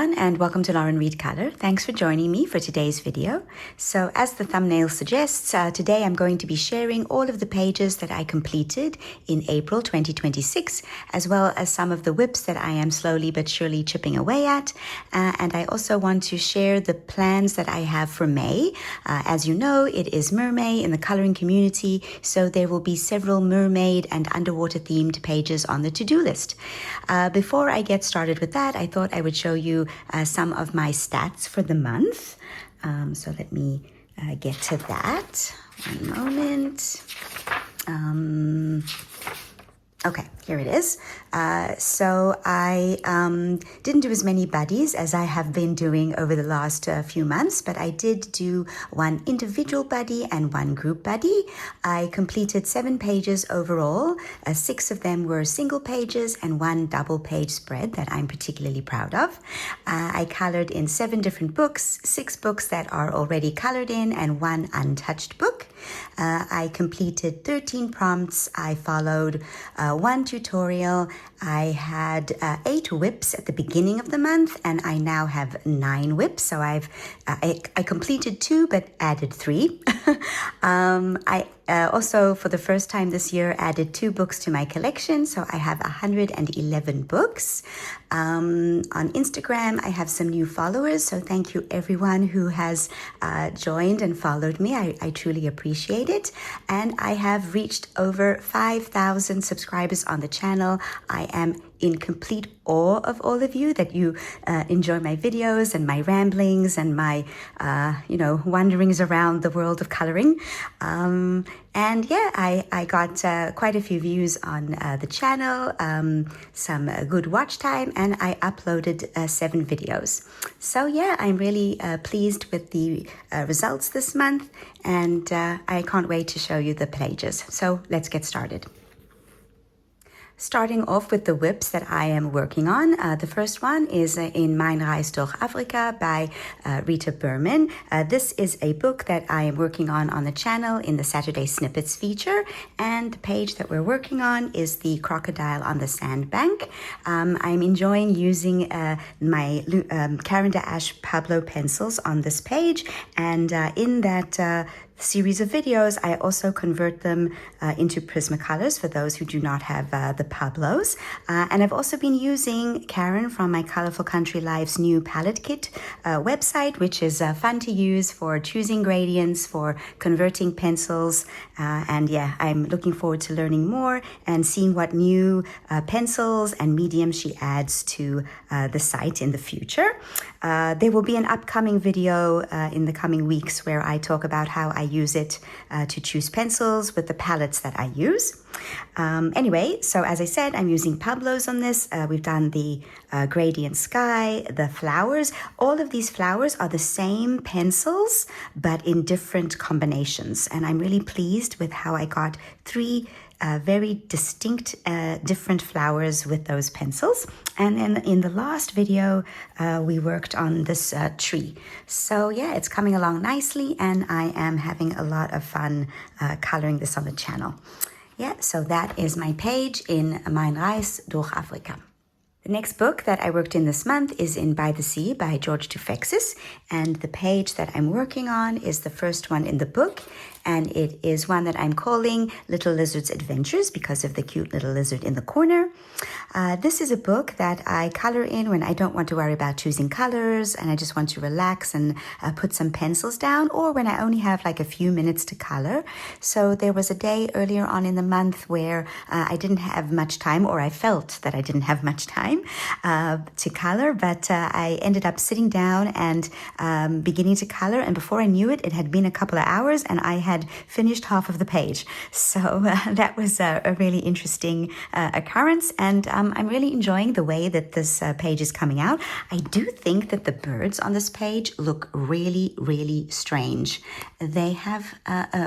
everyone, and welcome to Lauren Reed Color. Thanks for joining me for today's video. So as the thumbnail suggests, today I'm going to be sharing all of the pages that I completed in April 2026, as well as some of the whips that I am slowly but surely chipping away at. And I also want to share the plans that I have for May. As you know, it is Mermaid in the coloring community, so there will be several mermaid and underwater themed pages on the to-do list. Before I get started with that, I thought I would show you some of my stats for the month. So let me get to that. One moment. Okay, here it is. So I didn't do as many buddies as I have been doing over the last few months, but I did do one individual buddy and one group buddy. I completed 7 pages overall. 6 of them were single pages and 1 double page spread that I'm particularly proud of. I colored in 7 different books, 6 books that are already colored in and 1 untouched book. I completed 13 prompts. I followed 1 tutorial. I had 8 whips at the beginning of the month, and I now have 9 whips. So I completed 2 but added 3. I also, for the first time this year, added 2 books to my collection. So I have 111 books. On Instagram, I have some new followers. So thank you everyone who has joined and followed me. I truly appreciate it. And I have reached over 5,000 subscribers on the channel. I am in complete awe of all of you, that you enjoy my videos and my ramblings and my, wanderings around the world of coloring. And yeah, I got quite a few views on the channel, some good watch time, and I uploaded 7 videos. So yeah, I'm really pleased with the results this month, and I can't wait to show you the pages. So let's get started. Starting off with the whips that I am working on. The first one is in Mijn Reis door Afrika by Rita Berman. This is a book that I am working on the channel in the Saturday Snippets feature. And the page that we're working on is the crocodile on the sandbank. I'm enjoying using my Caran d'Ache Pablo pencils on this page. And in that series of videos, I also convert them into Prismacolors for those who do not have the Pablos. And I've also been using Karen from my Colorful Country Life's new palette kit website, which is fun to use for choosing gradients, for converting pencils. And yeah, I'm looking forward to learning more and seeing what new pencils and mediums she adds to the site in the future. There will be an upcoming video in the coming weeks where I talk about how I use it to choose pencils with the palettes that I use. Anyway, so as I said, I'm using Pablos on this. We've done the gradient sky, the flowers. All of these flowers are the same pencils, but in different combinations. And I'm really pleased with how I got 3 very distinct, different flowers with those pencils. And then in the last video, we worked on this tree. So yeah, it's coming along nicely, and I am having a lot of fun coloring this on the channel. Yeah, so that is my page in Mijn Reis door Afrika. The next book that I worked in this month is in By the Sea by George Tufexis, and the page that I'm working on is the first one in the book, and it is one that I'm calling Little Lizard's Adventures because of the cute little lizard in the corner. This is a book that I color in when I don't want to worry about choosing colors and I just want to relax and put some pencils down, or when I only have like a few minutes to color. So there was a day earlier on in the month where I didn't have much time, or I felt that I didn't have much time to color, but I ended up sitting down and beginning to color, and before I knew it, it had been a couple of hours and I had finished half of the page. So that was a really interesting occurrence, and I'm really enjoying the way that this page is coming out. I do think that the birds on this page look really, really strange. They have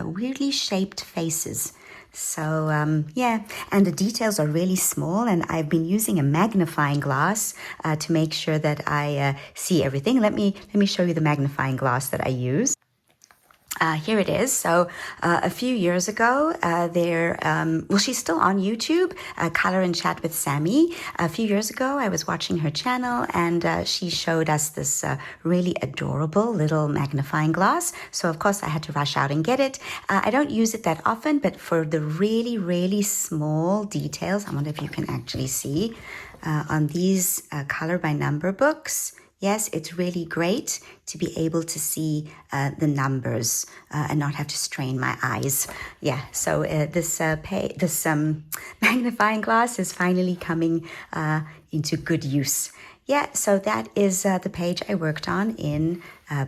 weirdly shaped faces. So yeah, and the details are really small, and I've been using a magnifying glass to make sure that I see everything. Let me show you the magnifying glass that I use. Here it is. So a few years ago, she's still on YouTube, Color and Chat with Sammy. A few years ago, I was watching her channel and she showed us this really adorable little magnifying glass. So of course I had to rush out and get it. I don't use it that often, but for the really, really small details, I wonder if you can actually see on these color by number books. Yes, it's really great to be able to see the numbers and not have to strain my eyes. Yeah, so this magnifying glass is finally coming into good use. Yeah, so that is the page I worked on in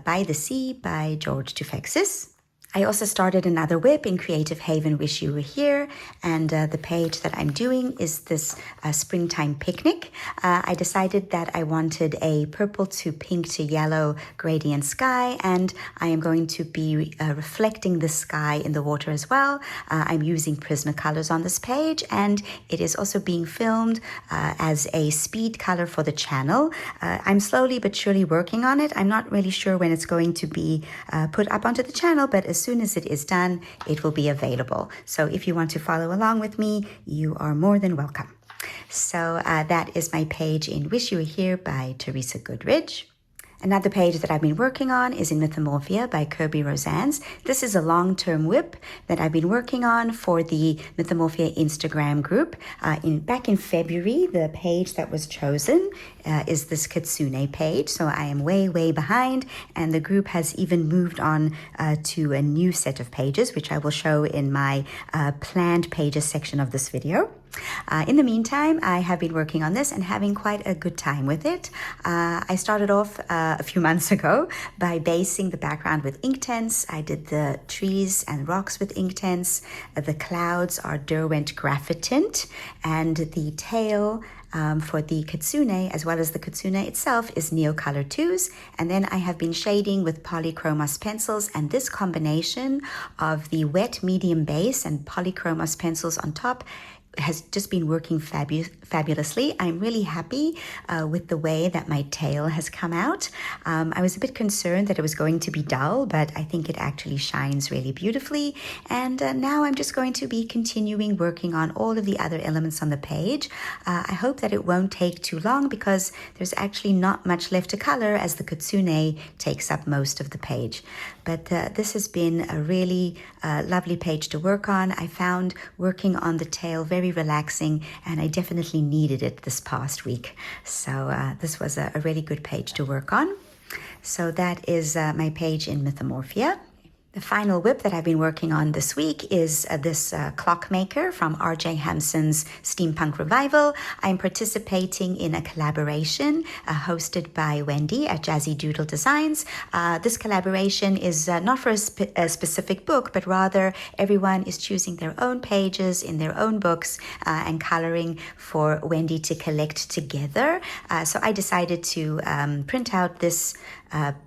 By the Sea by George Tufexis. I also started another WIP in Creative Haven, Wish You Were Here, and the page that I'm doing is this springtime picnic. I decided that I wanted a purple to pink to yellow gradient sky, and I am going to be reflecting the sky in the water as well. I'm using Prismacolors on this page, and it is also being filmed as a speed color for the channel. I'm slowly but surely working on it. I'm not really sure when it's going to be put up onto the channel, but as soon as it is done, it will be available. So if you want to follow along with me, you are more than welcome. So that is my page in Wish You Were Here by Teresa Goodridge. Another page that I've been working on is in Mythomorphia by Kirby Rosans. This is a long-term WIP that I've been working on for the Mythomorphia Instagram group. Back in February, the page that was chosen is this Kitsune page. So I am way, way behind, and the group has even moved on to a new set of pages, which I will show in my planned pages section of this video. In the meantime, I have been working on this and having quite a good time with it. I started off a few months ago by basing the background with Inktense. I did the trees and rocks with Inktense. The clouds are Derwent Graphite Tint, and the tail for the Kitsune, as well as the Kitsune itself, is Neocolor 2s. And then I have been shading with Polychromos pencils, and this combination of the wet medium base and Polychromos pencils on top has just been working fabulously. I'm really happy with the way that my tail has come out. I was a bit concerned that it was going to be dull, but I think it actually shines really beautifully. And now I'm just going to be continuing working on all of the other elements on the page. I hope that it won't take too long because there's actually not much left to color as the Kitsune takes up most of the page. But this has been a really lovely page to work on. I found working on the tail very relaxing, and I definitely needed it this past week. So this was a really good page to work on. So that is my page in Mythomorphia. The final WIP that I've been working on this week is this clockmaker from R.J. Hampson's Steampunk Revival. I'm participating in a collaboration hosted by Wendy at Jazzy Doodle Designs. This collaboration is not for a specific book, but rather everyone is choosing their own pages in their own books and coloring for Wendy to collect together. So I decided to print out this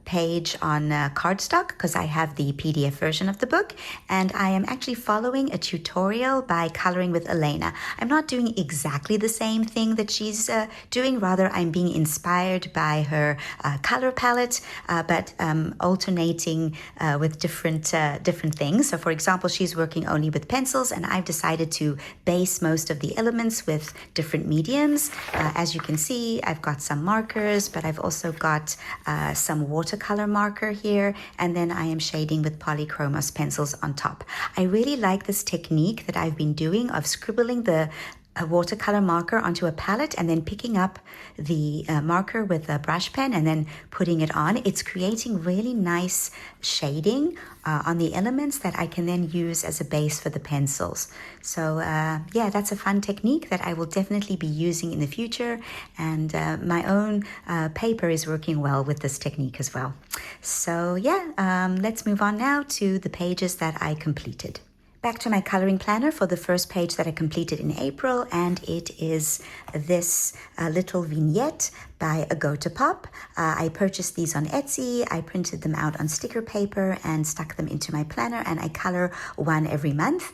page on cardstock because I have the PDF version of the book, and I am actually following a tutorial by Coloring with Elena. I'm not doing exactly the same thing that she's doing, rather I'm being inspired by her color palette, but alternating with different things. So for example, she's working only with pencils, and I've decided to base most of the elements with different mediums. As you can see, I've got some markers, but I've also got some watercolor marker here, and then I am shading with Polychromos pencils on top. I really like this technique that I've been doing of scribbling the watercolor marker onto a palette and then picking up the marker with a brush pen and then putting it on. It's creating really nice shading on the elements that I can then use as a base for the pencils. So yeah, that's a fun technique that I will definitely be using in the future, and my own paper is working well with this technique as well. So yeah, let's move on now to the pages that I completed. Back to my coloring planner for the first page that I completed in April, and it is this little vignette by Agotapop. I purchased these on Etsy. I printed them out on sticker paper and stuck them into my planner, and I color one every month.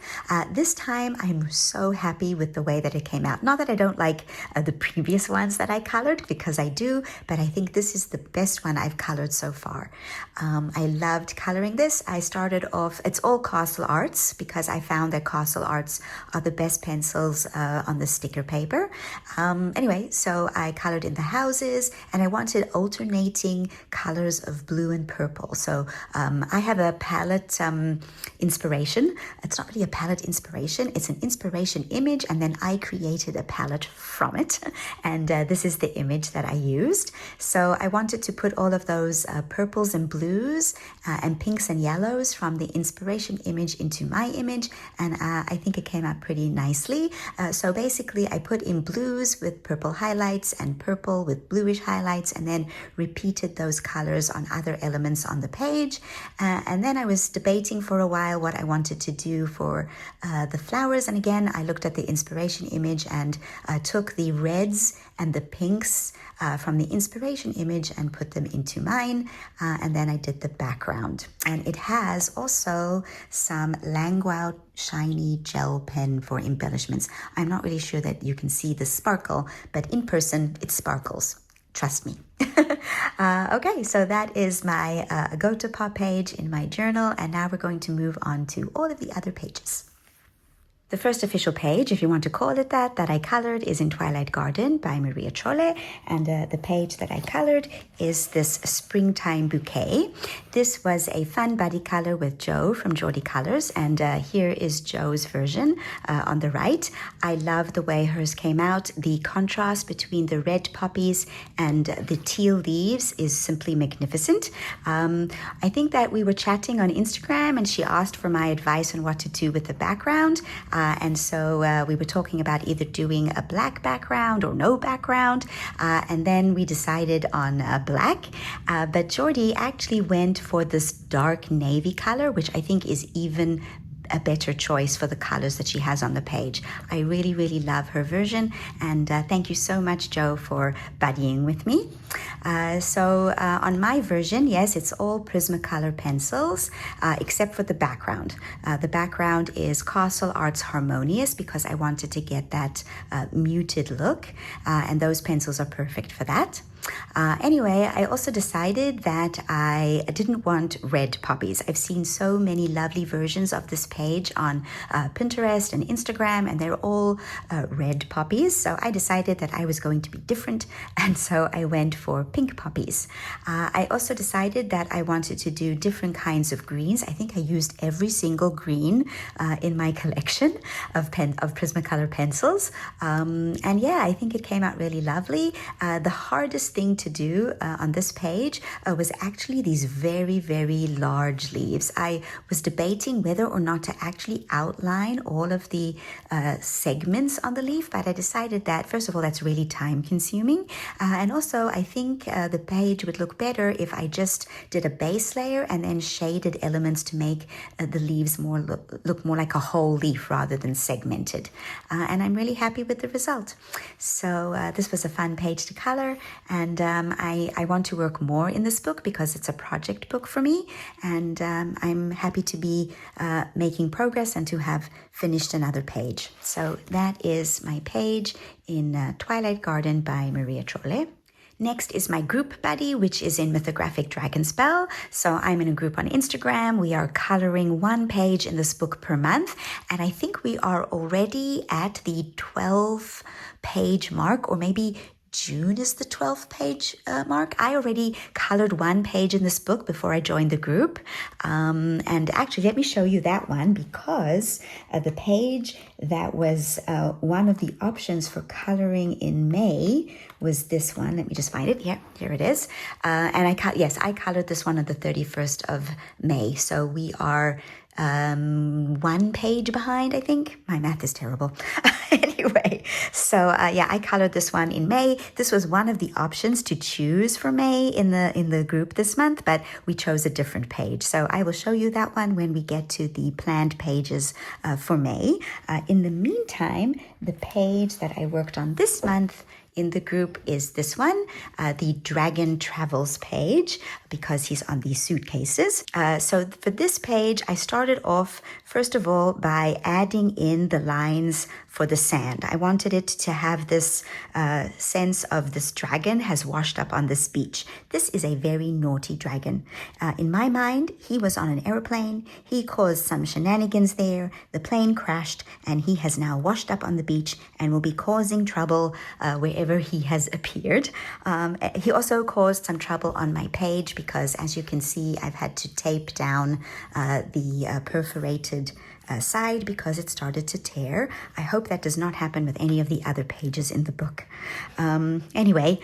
This time I'm so happy with the way that it came out. Not that I don't like the previous ones that I colored, because I do, but I think this is the best one I've colored so far. I loved coloring this. I started off, it's all Castle Arts, because I found that Castle Arts are the best pencils on the sticker paper. Anyway, so I colored in the houses, and I wanted alternating colors of blue and purple. So I have a palette inspiration. It's not really a palette inspiration, it's an inspiration image, and then I created a palette from it. And this is the image that I used. So I wanted to put all of those purples and blues and pinks and yellows from the inspiration image into my image, and I think it came out pretty nicely. So basically I put in blues with purple highlights and purple with bluish highlights, and then repeated those colors on other elements on the page. And then I was debating for a while what I wanted to do for the flowers, and again I looked at the inspiration image and took the reds and the pinks from the inspiration image and put them into mine, and then I did the background. And it has also some Langwell shiny gel pen for embellishments. I'm not really sure that you can see the sparkle, but in person it sparkles. Trust me. Okay, so that is my Agotapop page in my journal, and now we're going to move on to all of the other pages. The first official page, if you want to call it that I colored is in Twilight Garden by Maria Chole, and the page that I colored is this Springtime Bouquet. This was a fun buddy color with Joe from Geordie Colors, and here is Joe's version on the right. I love the way hers came out. The contrast between the red poppies and the teal leaves is simply magnificent. I think that we were chatting on Instagram, and she asked for my advice on what to do with the background. And so we were talking about either doing a black background or no background, and then we decided on black. But Geordie actually went for this dark navy color, which I think is even a better choice for the colors that she has on the page. I really, really love her version, and thank you so much, Joe, for buddying with me. So on my version, yes, it's all Prismacolor pencils, except for the background. The background is Castle Arts Harmonious, because I wanted to get that muted look, and those pencils are perfect for that. Anyway, I also decided that I didn't want red poppies. I've seen so many lovely versions of this page on Pinterest and Instagram, and they're all red poppies. So I decided that I was going to be different, and so I went for pink poppies. I also decided that I wanted to do different kinds of greens. I think I used every single green in my collection of Prismacolor pencils. And yeah, I think it came out really lovely. The hardest thing to do on this page was actually these very, very large leaves. I was debating whether or not to actually outline all of the segments on the leaf, but I decided that, first of all, that's really time consuming. And also, I think the page would look better if I just did a base layer and then shaded elements to make the leaves look more like a whole leaf rather than segmented. And I'm really happy with the result. So this was a fun page to color, and I want to work more in this book because it's a project book for me, and I'm happy to be making progress and to have finished another page. So that is my page in Twilight Garden by Maria Chole. Next is my group buddy, which is in Mythographic Dragonspell. So I'm in a group on Instagram. We are coloring one page in this book per month, and I think we are already at the 12-page mark, or maybe June is the 12th page mark. I already colored one page in this book before I joined the group. And actually, let me show you that one, because the page that was one of the options for coloring in May was this one. Let me just find it. Yeah, here it is. And I colored this one on the 31st of May. So we are one page behind, I think. My math is terrible. Anyway, so I colored this one in May. This was one of the options to choose for May in the group this month, but we chose a different page. So I will show you that one when we get to the planned pages for May. In the meantime, the page that I worked on this month in the group is this one, the Dragon Travels page, because he's on these suitcases. So for this page, I started off, first of all, by adding in the lines for the sand. I wanted it to have this sense of this dragon has washed up on this beach. This is a very naughty dragon. In my mind, he was on an airplane. He caused some shenanigans there. The plane crashed, and he has now washed up on the beach and will be causing trouble wherever he has appeared. He also caused some trouble on my page because, as you can see, I've had to tape down the perforated side because it started to tear. I hope that does not happen with any of the other pages in the book. Anyway,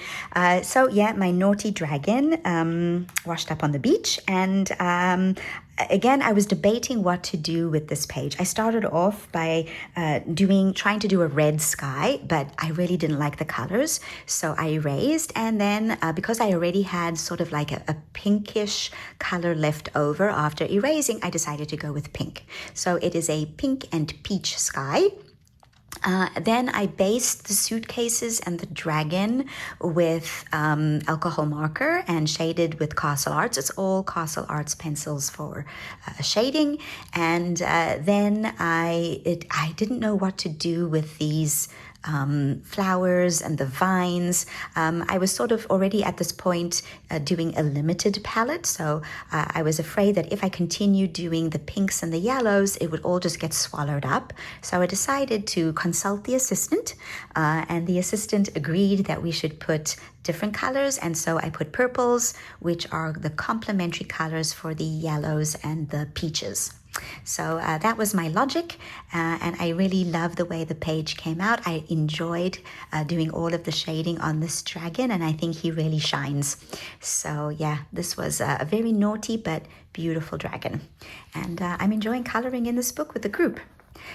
so yeah, my naughty dragon washed up on the beach, and again, I was debating what to do with this page. I started off by trying to do a red sky, but I really didn't like the colors, so I erased. And then because I already had sort of like a pinkish color left over after erasing, I decided to go with pink. So it is a pink and peach sky. Then I based the suitcases and the dragon with alcohol marker and shaded with Castle Arts. It's all Castle Arts pencils for shading. And then I didn't know what to do with these flowers and the vines. I was sort of already at this point doing a limited palette, so I was afraid that if I continued doing the pinks and the yellows, it would all just get swallowed up. So I decided to consult the assistant, and the assistant agreed that we should put different colors, and so I put purples, which are the complementary colors for the yellows and the peaches. So that was my logic, and I really love the way the page came out. I enjoyed doing all of the shading on this dragon, and I think he really shines. So yeah, this was a very naughty but beautiful dragon, and I'm enjoying coloring in this book with the group.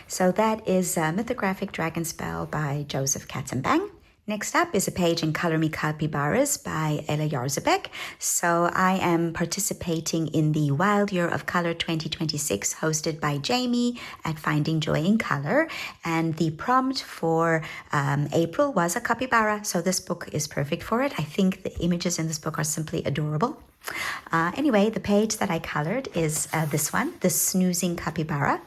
So that is Mythographic Dragon Spell by Joseph Katzenbang. Next up is a page in Color Me Capybaras by Ella Yarzabek. So I am participating in the Wild Year of Color 2026 hosted by Jamie at Finding Joy in Color. And the prompt for April was a capybara. So this book is perfect for it. I think the images in this book are simply adorable. Anyway, the page that I colored is this one, the Snoozing Capybara.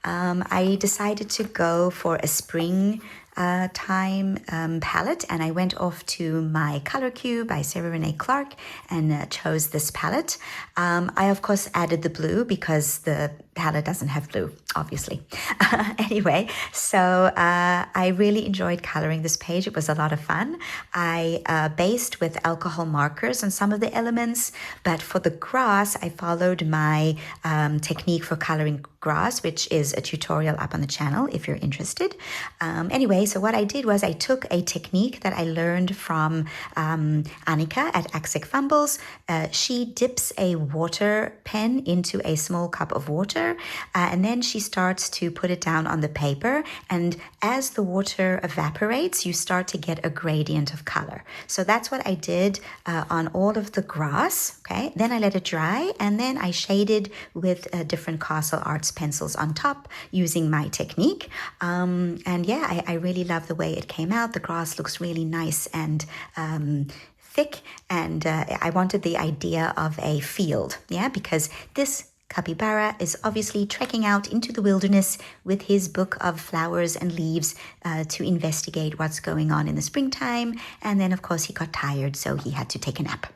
I decided to go for a spring time palette, and I went off to my color cue by Sarah Renee Clark and chose this palette. I of course added the blue because the palette doesn't have blue, obviously. Anyway, so I really enjoyed coloring this page. It was a lot of fun. I based with alcohol markers on some of the elements, but for the grass, I followed my technique for coloring grass, which is a tutorial up on the channel if you're interested. Anyway, so what I did was I took a technique that I learned from Annika at Axic Fumbles. She dips a water pen into a small cup of water, and then she starts to put it down on the paper. And as the water evaporates, you start to get a gradient of color. So that's what I did on all of the grass. Okay, then I let it dry, and then I shaded with different Castle Arts pencils on top using my technique. And yeah, I really love the way it came out. The grass looks really nice and thick, and I wanted the idea of a field, yeah, because this capybara is obviously trekking out into the wilderness with his book of flowers and leaves to investigate what's going on in the springtime. And then, of course, he got tired, so he had to take a nap.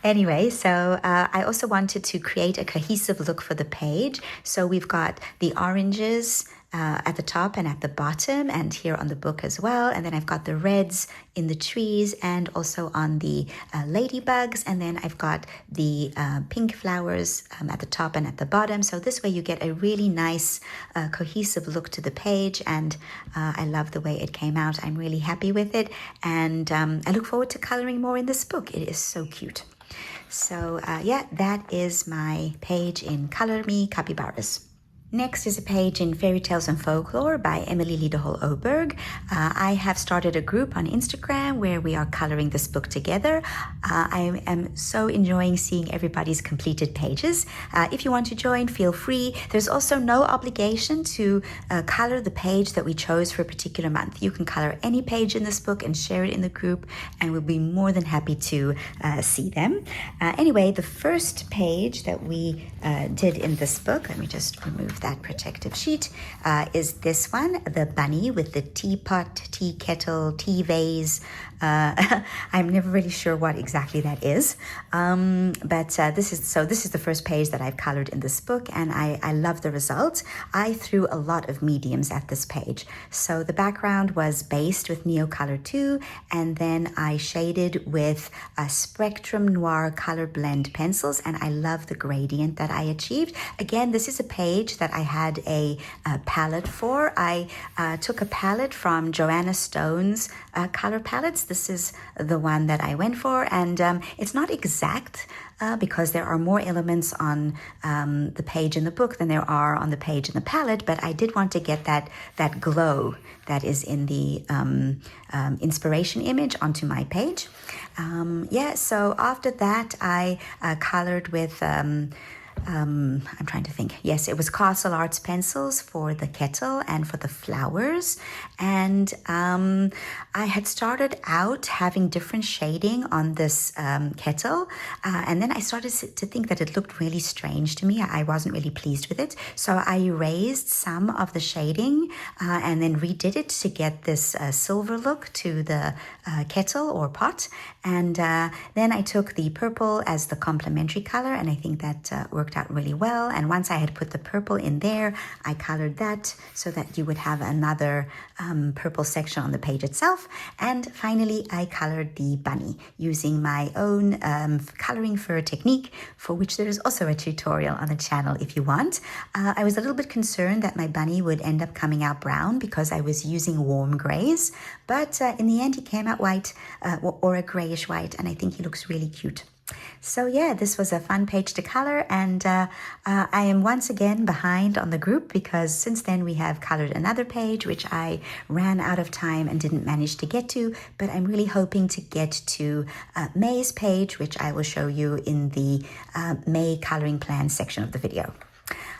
Anyway, so I also wanted to create a cohesive look for the page. So we've got the oranges at the top and at the bottom, and here on the book as well. And then I've got the reds in the trees and also on the ladybugs. And then I've got the pink flowers at the top and at the bottom. So this way you get a really nice cohesive look to the page. And I love the way it came out. I'm really happy with it. And I look forward to coloring more in this book. It is so cute. So yeah, that is my page in Color Me Capybaras. Next is a page in Fairy Tales and Folklore by Emily Liederhol Oberg. I have started a group on Instagram where we are coloring this book together. I am so enjoying seeing everybody's completed pages. If you want to join, feel free. There's also no obligation to color the page that we chose for a particular month. You can color any page in this book and share it in the group, and we'll be more than happy to see them. Anyway, the first page that we did in this book, let me just remove that protective sheet, is this one, the bunny with the teapot, tea kettle, tea vase. I'm never really sure what exactly that is, but this is the first page that I've colored in this book, and I love the result. I threw a lot of mediums at this page. So the background was based with Neocolor 2, and then I shaded with Spectrum Noir color blend pencils, and I love the gradient that I achieved. Again, this is a page that I had a palette for. I took a palette from Joanna Stone's color palettes. This is the one that I went for, and it's not exact because there are more elements on the page in the book than there are on the page in the palette, but I did want to get that glow that is in the inspiration image onto my page. So after that I colored with I'm trying to think. Yes, it was Castle Arts pencils for the kettle and for the flowers. And I had started out having different shading on this kettle. And then I started to think that it looked really strange to me. I wasn't really pleased with it. So I erased some of the shading and then redid it to get this silver look to the kettle or pot. And then I took the purple as the complementary color, and I think that worked out really well. And once I had put the purple in there, I colored that so that you would have another purple section on the page itself. And finally, I colored the bunny using my own coloring fur technique, for which there is also a tutorial on the channel if you want. I was a little bit concerned that my bunny would end up coming out brown because I was using warm grays, but in the end he came out white or a grayish white, and I think he looks really cute. So yeah, this was a fun page to color, and I am once again behind on the group because since then we have colored another page which I ran out of time and didn't manage to get to, but I'm really hoping to get to May's page, which I will show you in the May coloring plan section of the video.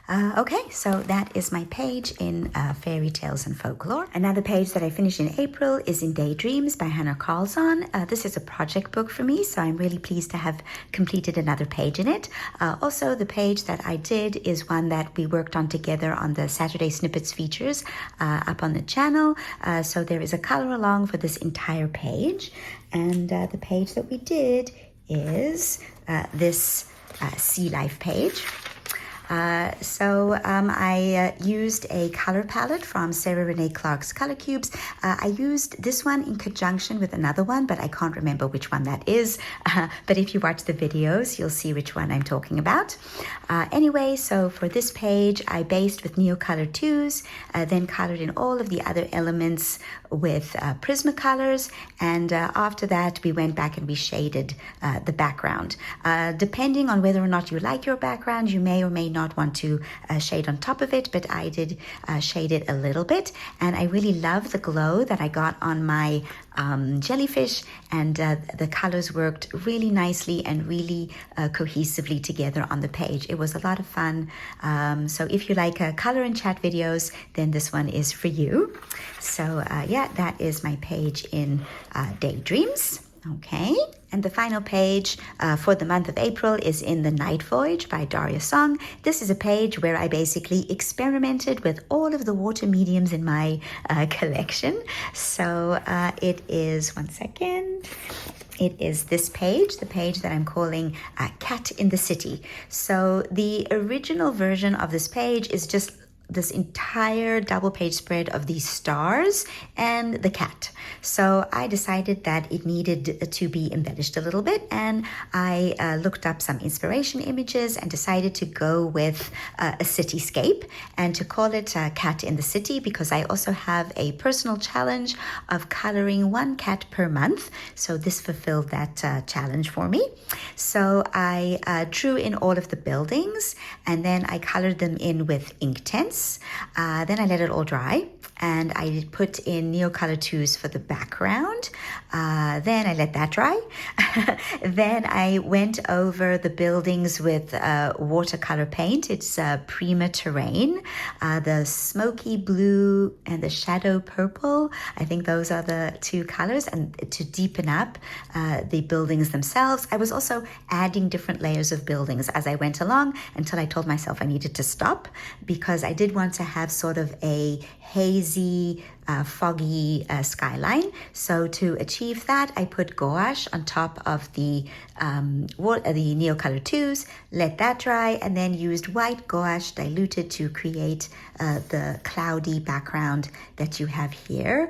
Okay, so that is my page in Fairy Tales and Folklore. Another page that I finished in April is in Daydreams by Hannah Carlson. This is a project book for me, so I'm really pleased to have completed another page in it. Also, the page that I did is one that we worked on together on the Saturday Snippets features up on the channel. So there is a color along for this entire page. And the page that we did is this Sea Life page. I used a color palette from Sarah Renee Clark's Color Cubes. I used this one in conjunction with another one, but I can't remember which one that is. But if you watch the videos, you'll see which one I'm talking about. Anyway, so for this page, I based with Neocolor 2s, then colored in all of the other elements with Prismacolors, and after that we went back and we shaded the background. Depending on whether or not you like your background, you may or may not want to shade on top of it, but I did shade it a little bit, and I really love the glow that I got on my jellyfish, and the colors worked really nicely and really cohesively together on the page. It was a lot of fun. So if you like color and chat videos, then this one is for you. So yeah, that is my page in Daydreams. Okay, and the final page for the month of April is in The Night Voyage by Daria Song. This is a page where I basically experimented with all of the water mediums in my collection. So it is, one second, it is this page, the page that I'm calling Cat in the City. So the original version of this page is just this entire double page spread of these stars and the cat. So I decided that it needed to be embellished a little bit, and I looked up some inspiration images and decided to go with a cityscape and to call it Cat in the City, because I also have a personal challenge of coloring one cat per month. So this fulfilled that challenge for me. So I drew in all of the buildings, and then I colored them in with Inktense. Then I let it all dry, and I put in Neocolor 2s for the background. Then I let that dry. Then I went over the buildings with watercolor paint. It's Prima Terrain, the smoky blue and the shadow purple. I think those are the two colors, and to deepen up the buildings themselves. I was also adding different layers of buildings as I went along until I told myself I needed to stop, because I did want to have sort of a hazy, foggy skyline. So to achieve that, I put gouache on top of the Neocolor 2s, let that dry, and then used white gouache diluted to create the cloudy background that you have here.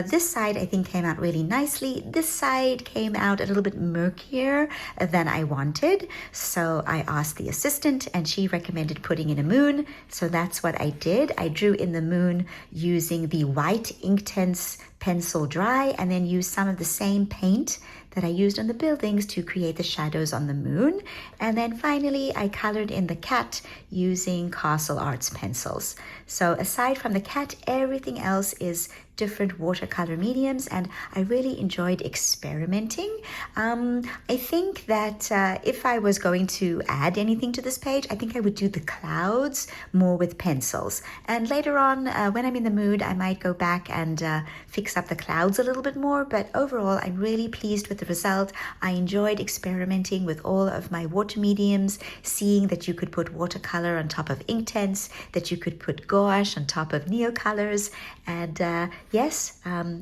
This side I think came out really nicely. This side came out a little bit murkier than I wanted. So I asked the assistant, and she recommended putting in a moon. So that's what I did. I drew in the moon using the white Inktense pencil dry, and then used some of the same paint that I used on the buildings to create the shadows on the moon. And then finally, I colored in the cat using Castle Arts pencils. So aside from the cat, everything else is different watercolor mediums, and I really enjoyed experimenting. I think that if I was going to add anything to this page, I think I would do the clouds more with pencils. And later on, when I'm in the mood, I might go back and fix up the clouds a little bit more. But overall, I'm really pleased with the result. I enjoyed experimenting with all of my water mediums, seeing that you could put watercolor on top of Inktense, that you could put gouache on top of Neocolors, and yes,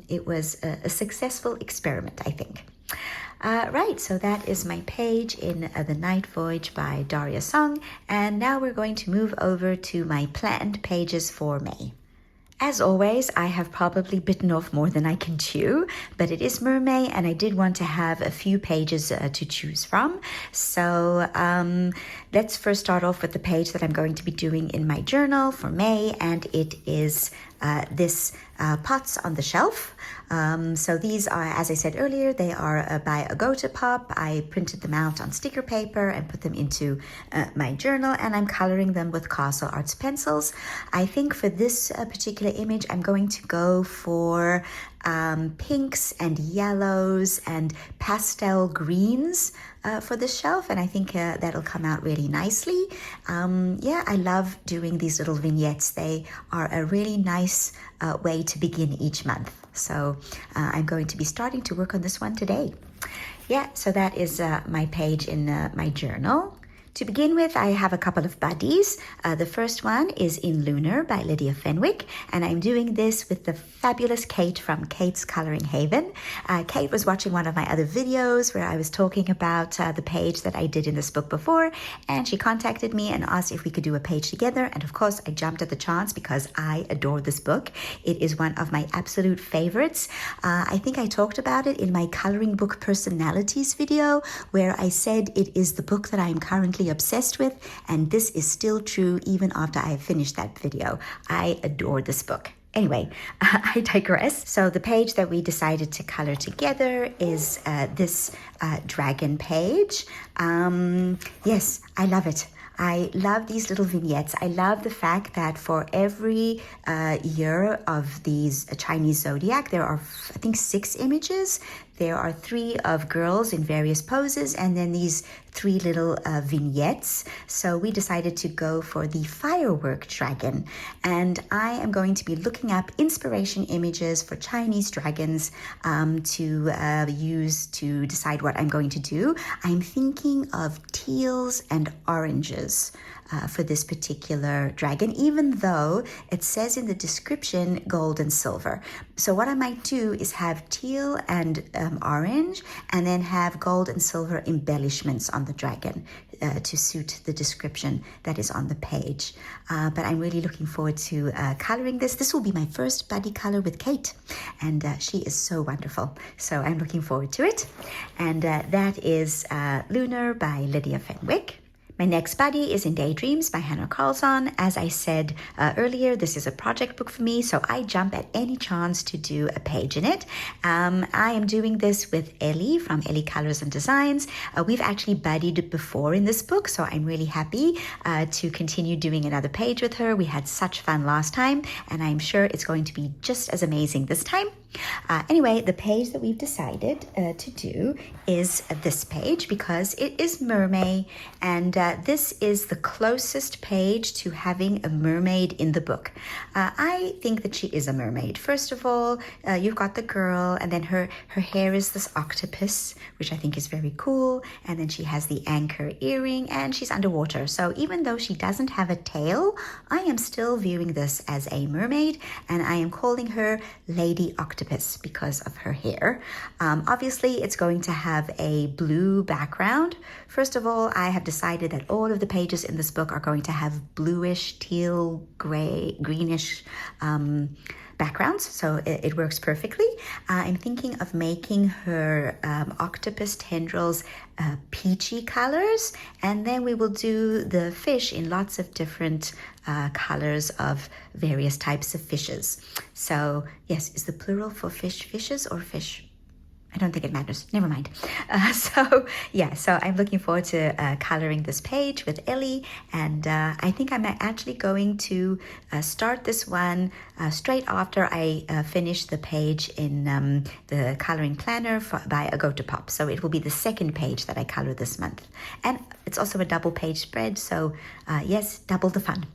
it was a successful experiment, I think. Right, so that is my page in The Night Voyage by Daria Song, and now we're going to move over to my planned pages for May. As always, I have probably bitten off more than I can chew, but it is Mermaid, and I did want to have a few pages to choose from. So let's first start off with the page that I'm going to be doing in my journal for May, and it is this Pots on the Shelf. So these are, as I said earlier, they are by Agota Pop. I printed them out on sticker paper and put them into my journal, and I'm coloring them with Castle Arts pencils. I think for this particular image, I'm going to go for pinks and yellows and pastel greens for this shelf, and I think that'll come out really nicely. Yeah, I love doing these little vignettes. They are a really nice way to begin each month. So I'm going to be starting to work on this one today. Yeah, so that is my page in my journal. To begin with, I have a couple of buddies. The first one is In Lunar by Lydia Fenwick, and I'm doing this with the fabulous Kate from Kate's Coloring Haven. Kate was watching one of my other videos where I was talking about the page that I did in this book before, and she contacted me and asked if we could do a page together, and of course I jumped at the chance because I adore this book. It is one of my absolute favorites. I think I talked about it in my coloring book personalities video, where I said it is the book that I am currently obsessed with, and this is still true even after I have finished that video. I adore this book. Anyway, I digress. So the page that we decided to color together is this dragon page. Yes, I love it. I love these little vignettes. I love the fact that for every year of these Chinese zodiac, there are, I think, 6 images. There are 3 of girls in various poses, and then these 3 little vignettes. So we decided to go for the firework dragon. And I am going to be looking up inspiration images for Chinese dragons to use to decide what I'm going to do. I'm thinking of teals and oranges for this particular dragon, even though it says in the description gold and silver. So what I might do is have teal and orange, and then have gold and silver embellishments on the dragon to suit the description that is on the page. But I'm really looking forward to coloring this. This will be my first buddy color with Kate, and she is so wonderful. So I'm looking forward to it. And that is Lunar by Lydia Fenwick. My next buddy is In Daydreams by Hannah Carlson. As I said earlier, this is a project book for me, so I jump at any chance to do a page in it. I am doing this with Ellie from Ellie Colors and Designs. We've actually buddied before in this book, so I'm really happy to continue doing another page with her. We had such fun last time, and I'm sure it's going to be just as amazing this time. Anyway, the page that we've decided to do is this page because it is mermaid, and this is the closest page to having a mermaid in the book. I think that she is a mermaid. First of all, you've got the girl, and then her hair is this octopus, which I think is very cool, and then she has the anchor earring, and she's underwater. So even though she doesn't have a tail, I am still viewing this as a mermaid, and I am calling her Lady Octopus because of her hair. Obviously, it's going to have a blue background. First of all, I have decided that all of the pages in this book are going to have bluish, teal, gray, greenish backgrounds, so it works perfectly. I'm thinking of making her octopus tendrils peachy colors, and then we will do the fish in lots of different colors of various types of fishes. So yes, is the plural for fish fishes or fish? I don't think it matters. Never mind. So I'm looking forward to coloring this page with Ellie, and I think I'm actually going to start this one straight after I finish the page in the coloring planner by Agota Pop. So it will be the second page that I color this month, and it's also a double page spread. So yes, double the fun.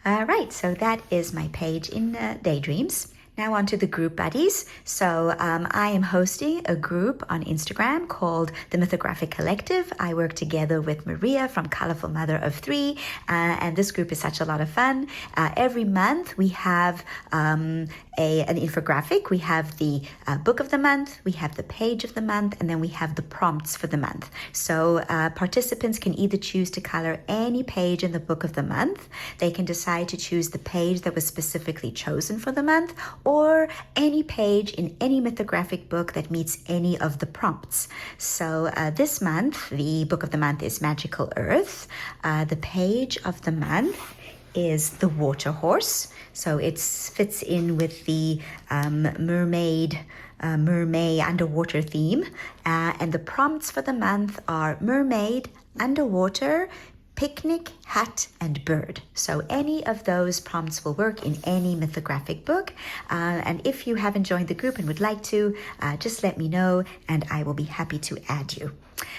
Right. So that is my page in Daydreams. Now on to the group buddies. So I am hosting a group on Instagram called The Mythographic Collective. I work together with Maria from Colorful Mother of Three, and this group is such a lot of fun. Every month we have an infographic. We have the book of the month, we have the page of the month, and then we have the prompts for the month. So participants can either choose to color any page in the book of the month. They can decide to choose the page that was specifically chosen for the month, or any page in any mythographic book that meets any of the prompts. So this month, the book of the month is Magical Earth. The page of the month is the water horse. So it fits in with the mermaid underwater theme. And the prompts for the month are mermaid, underwater, picnic, hat, and bird. So any of those prompts will work in any mythographic book. And if you haven't joined the group and would like to, just let me know and I will be happy to add you.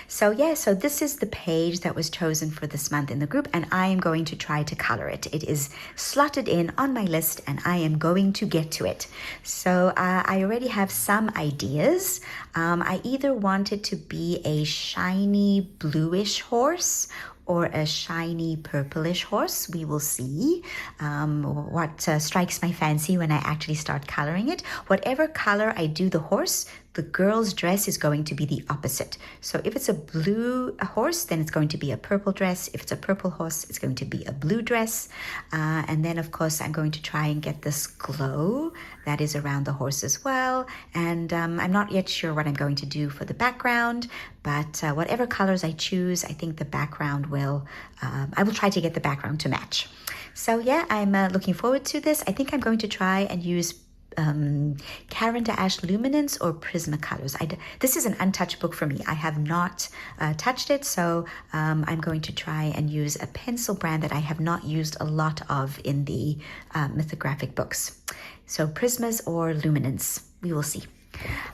So this is the page that was chosen for this month in the group, and I am going to try to color it. It is slotted in on my list and I am going to get to it. So I already have some ideas. I either want it to be a shiny bluish horse or a shiny purplish horse. We will see what strikes my fancy when I actually start coloring it. Whatever color I do the horse, the girl's dress is going to be the opposite. So if it's a blue horse, then it's going to be a purple dress. If it's a purple horse, it's going to be a blue dress. And then, of course, I'm going to try and get this glow that is around the horse as well. And I'm not yet sure what I'm going to do for the background, but whatever colors I choose, I think the background will, I will try to get the background to match. So I'm looking forward to this. I think I'm going to try and use Caran d'Ache Luminance or Prismacolors. This is an untouched book for me. I have not touched it, so I'm going to try and use a pencil brand that I have not used a lot of in the mythographic books. So Prismas or Luminance, we will see.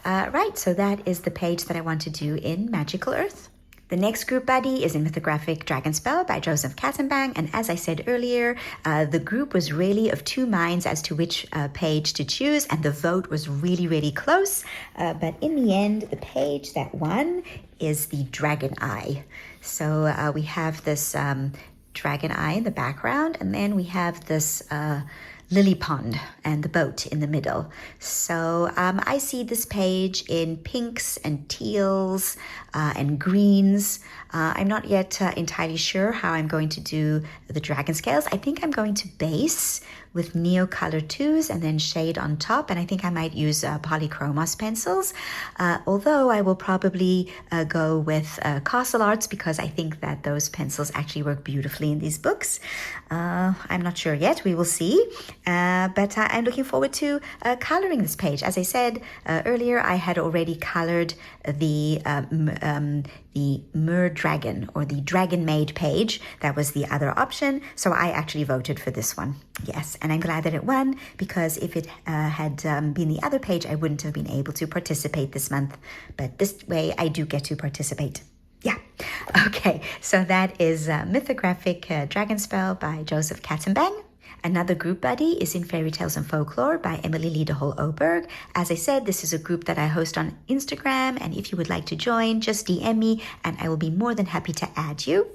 Right, so that is the page that I want to do in Magical Earth. The next group buddy is in Mythographic Dragonspell by Joseph Katzenbang, and as I said earlier, the group was really of two minds as to which page to choose, and the vote was really, really close. But in the end, the page that won is the Dragon Eye. So we have this dragon eye in the background, and then we have this lily pond and the boat in the middle. So I see this page in pinks and teals and greens. I'm not yet entirely sure how I'm going to do the dragon scales. I think I'm going to base with Neocolor 2s and then shade on top, and I think I might use Polychromos pencils, although I will probably go with Castle Arts because I think that those pencils actually work beautifully in these books. I'm not sure yet, we will see, but I'm looking forward to coloring this page. As I said earlier, I had already colored the Mer Dragon or the Dragon Maid page. That was the other option, so I actually voted for this one. Yes, and I'm glad that it won, because if it had been the other page, I wouldn't have been able to participate this month, but this way I do get to participate. Yeah, okay, so that is Mythographic Dragon Spell by Joseph Katzenbang. Another group buddy is in Fairy Tales and Folklore by Emily Liederhol Oberg. As I said, this is a group that I host on Instagram, and if you would like to join, just DM me and I will be more than happy to add you.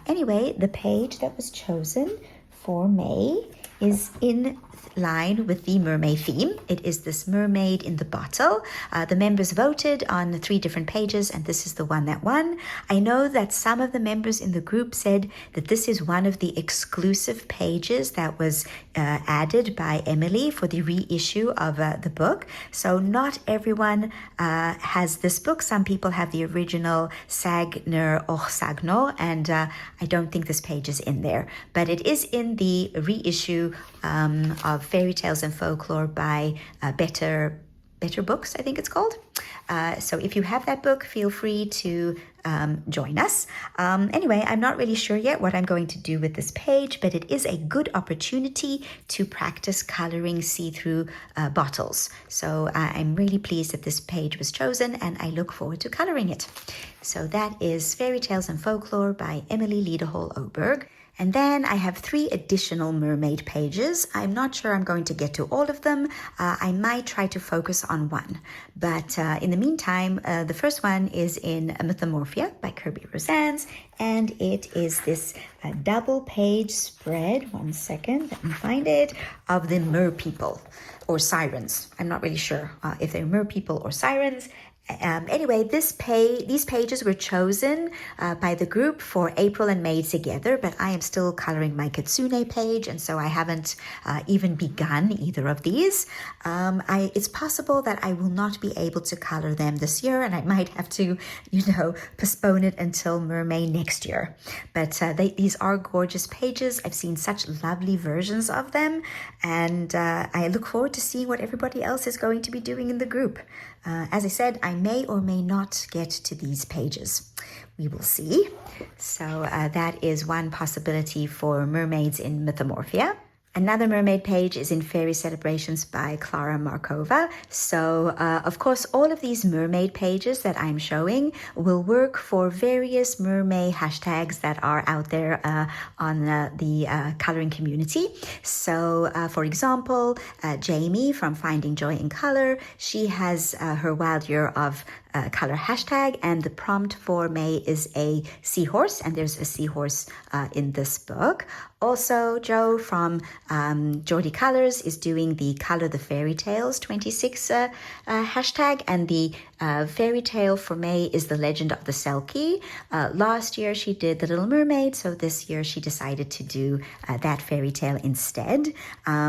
Anyway, the page that was chosen for May is in line with the mermaid theme. It is this mermaid in the bottle. The members voted on 3 different pages, and this is the one that won. I know that some of the members in the group said that this is one of the exclusive pages that was added by Emily for the reissue of the book. So not everyone has this book. Some people have the original Sagner och Sagno, and I don't think this page is in there, but it is in the reissue of Fairy Tales and Folklore by Better Books, I think it's called. So if you have that book, feel free to join us. Anyway, I'm not really sure yet what I'm going to do with this page, but it is a good opportunity to practice coloring see-through bottles. So I'm really pleased that this page was chosen, and I look forward to coloring it. So that is Fairy Tales and Folklore by Emily Liederhol Oberg. And then I have 3 additional mermaid pages. I'm not sure I'm going to get to all of them. I might try to focus on one. But in the meantime, the first one is in Mythomorphia by Kirby Rosans. And it is this double page spread, one second, let me find it, of the mer people or sirens. I'm not really sure if they're mer people or sirens. Anyway, these pages were chosen by the group for April and May together, but I am still coloring my Kitsune page, and so I haven't even begun either of these. It's possible that I will not be able to color them this year, and I might have to, postpone it until Mermaid next year. But these are gorgeous pages. I've seen such lovely versions of them, and I look forward to seeing what everybody else is going to be doing in the group. As I said, I may or may not get to these pages. We will see. So that is one possibility for mermaids in Mythomorphia. Another mermaid page is in Fairy Celebrations by Klara Markova. So, of course, all of these mermaid pages that I'm showing will work for various mermaid hashtags that are out there on the coloring community. So, for example, Jamie from Finding Joy in Color, she has her Wild Year of color hashtag, and the prompt for May is a seahorse, and there's a seahorse in this book. Also, Joe from Geordie Colors is doing the Color the Fairy Tales 26 hashtag, and the fairy tale for May is The Legend of the Selkie. Last year she did The Little Mermaid, so this year she decided to do that fairy tale instead.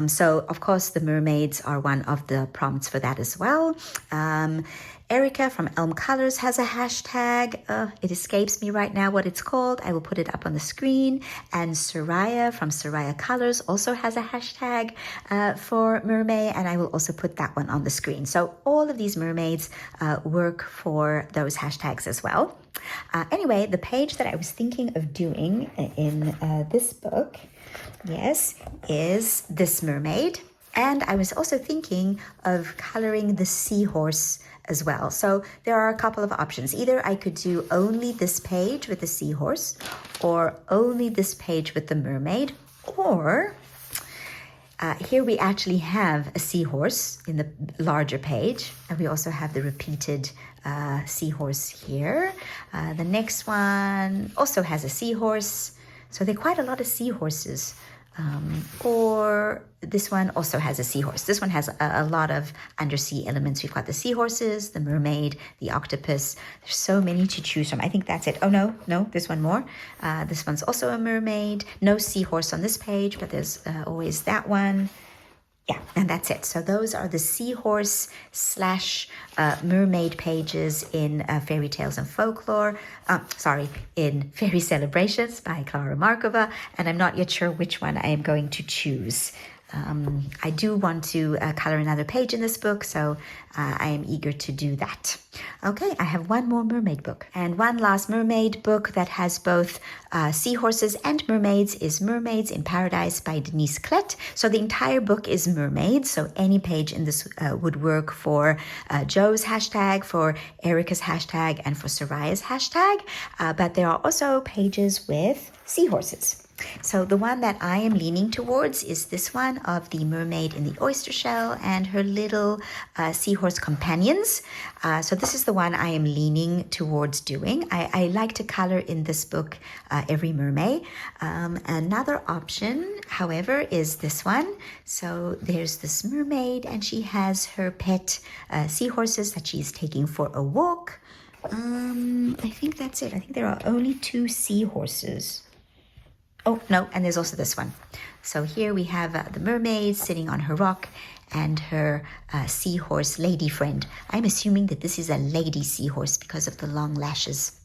So, of course, the mermaids are one of the prompts for that as well. Erica from Elm Colors has a hashtag. It escapes me right now what it's called. I will put it up on the screen. And Soraia from Soraia Colors also has a hashtag for mermaid, and I will also put that one on the screen. So all of these mermaids work for those hashtags as well. Anyway, the page that I was thinking of doing in this book, yes, is this mermaid. And I was also thinking of coloring the seahorse as well. So there are a couple of options. Either I could do only this page with the seahorse, or only this page with the mermaid, or here we actually have a seahorse in the larger page, and we also have the repeated seahorse here. The next one also has a seahorse. So there are quite a lot of seahorses. Or this one also has a seahorse. This one has a lot of undersea elements. We've got the seahorses, the mermaid, the octopus. There's so many to choose from. I think that's it. Oh, no, there's one more. This one's also a mermaid. No seahorse on this page, but there's always that one. Yeah, and that's it. So those are the seahorse / mermaid pages in Fairy Tales and Folklore. In Fairy Celebrations by Klara Markova. And I'm not yet sure which one I am going to choose. I do want to color another page in this book, so I am eager to do that. Okay, I have one more mermaid book. And one last mermaid book that has both seahorses and mermaids is Mermaids in Paradise by Denise Klett. So the entire book is mermaids, so any page in this would work for Joe's hashtag, for Erica's hashtag, and for Soraya's hashtag. But there are also pages with seahorses. So the one that I am leaning towards is this one of the mermaid in the oyster shell and her little seahorse companions. So this is the one I am leaning towards doing. I like to color in this book every mermaid. Another option, however, is this one. So there's this mermaid and she has her pet seahorses that she's taking for a walk. I think that's it. I think there are only 2 seahorses. Oh, no, and there's also this one. So here we have the mermaid sitting on her rock and her seahorse lady friend. I'm assuming that this is a lady seahorse because of the long lashes.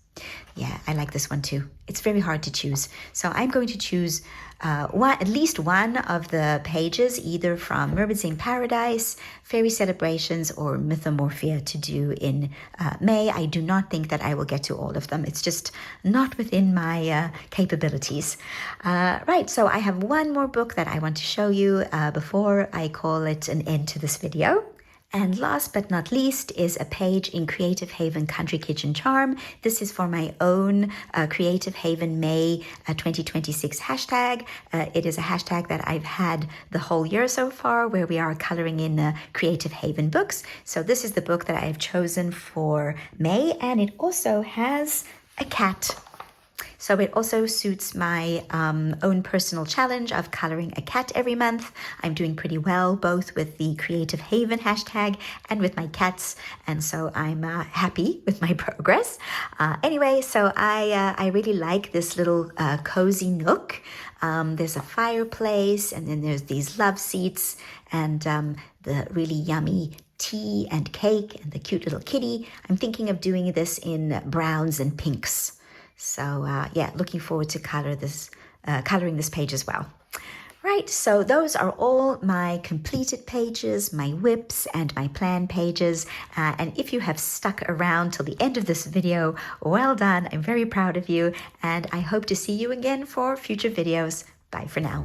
Yeah, I like this one too. It's very hard to choose. So I'm going to choose at least one of the pages, either from Mermaids in Paradise, Fairy Celebrations, or Mythomorphia to do in May. I do not think that I will get to all of them. It's just not within my capabilities. Right, so I have one more book that I want to show you before I call it an end to this video. And last but not least is a page in Creative Haven Country Kitchen Charm. This is for my own Creative Haven May 2026 hashtag. It is a hashtag that I've had the whole year so far, where we are coloring in Creative Haven books. So this is the book that I've chosen for May, and it also has a cat. So it also suits my own personal challenge of coloring a cat every month. I'm doing pretty well, both with the Creative Haven hashtag and with my cats. And so I'm happy with my progress. Anyway, so I really like this little cozy nook. There's a fireplace, and then there's these love seats, and the really yummy tea and cake and the cute little kitty. I'm thinking of doing this in browns and pinks. So yeah, looking forward to coloring this page as well. Right, so those are all my completed pages, my whips, and my plan pages. And if you have stuck around till the end of this video, well done. I'm very proud of you, and I hope to see you again for future videos. Bye for now.